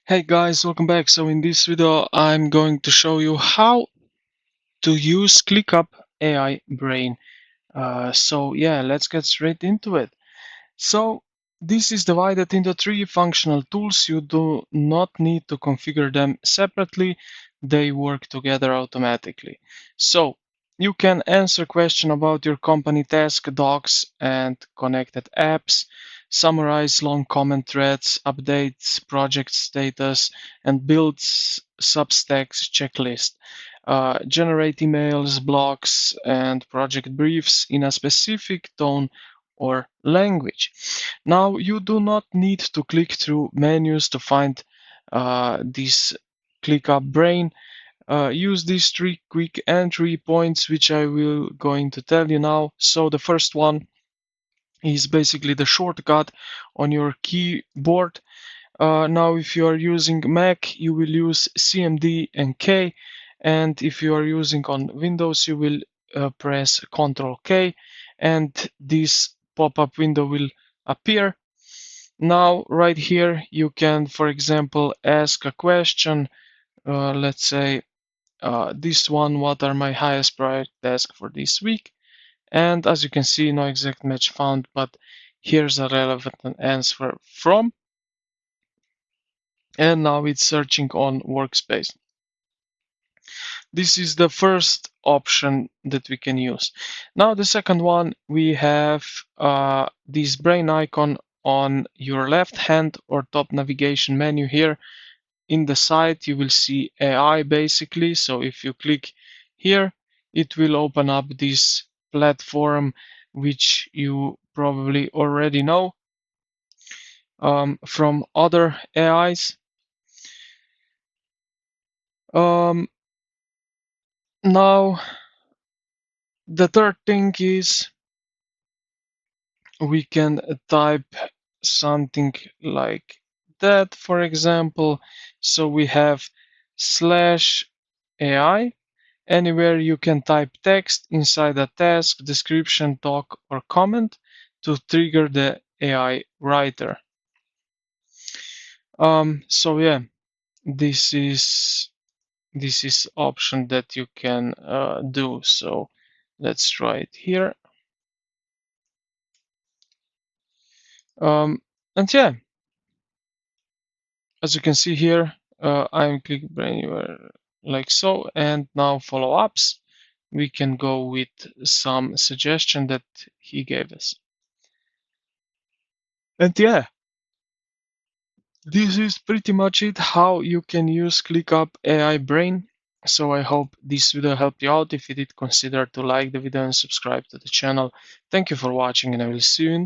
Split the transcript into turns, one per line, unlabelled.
Hey guys, welcome back. So in this video, I'm going to show you how to use ClickUp AI Brain. So yeah, let's get straight into it. So this is divided into three functional tools. You do not need to configure them separately. They work together automatically. So you can answer questions about your company task, docs, and connected apps, summarize long comment threads, updates project status, and build Substacks checklist. Generate emails, blogs, and project briefs in a specific tone or language. Now, you do not need to click through menus to find this ClickUp Brain. Use these three quick entry points, which I will going to tell you now. So the first one is basically the shortcut on your keyboard. Now, if you are using Mac, you will use CMD and K, and if you are using on Windows, you will press Ctrl K, and this pop-up window will appear. Now, right here, you can, for example, ask a question. Let's say this one: what are my highest priority tasks for this week? And as you can see, no exact match found, but here's a relevant answer from. And now it's searching on workspace. This is the first option that we can use. Now the second one, we have this brain icon on your left hand or top navigation menu here. In the side you will see AI basically. So if you click here, it will open up this platform which you probably already know from other AIs. Now the third thing is we can type something like that, for example. So we have /AI. Anywhere you can type text inside a task, description, talk, or comment to trigger the AI writer. So yeah, this is option that you can do. So let's try it here. And yeah, as you can see here, I'm clicking anywhere like so, and now follow-ups. We can go with some suggestion that he gave us. And yeah, this is pretty much it, how you can use ClickUp AI Brain. So I hope this video helped you out. If you did, consider to like the video and subscribe to the channel. Thank you for watching, and I will see you in the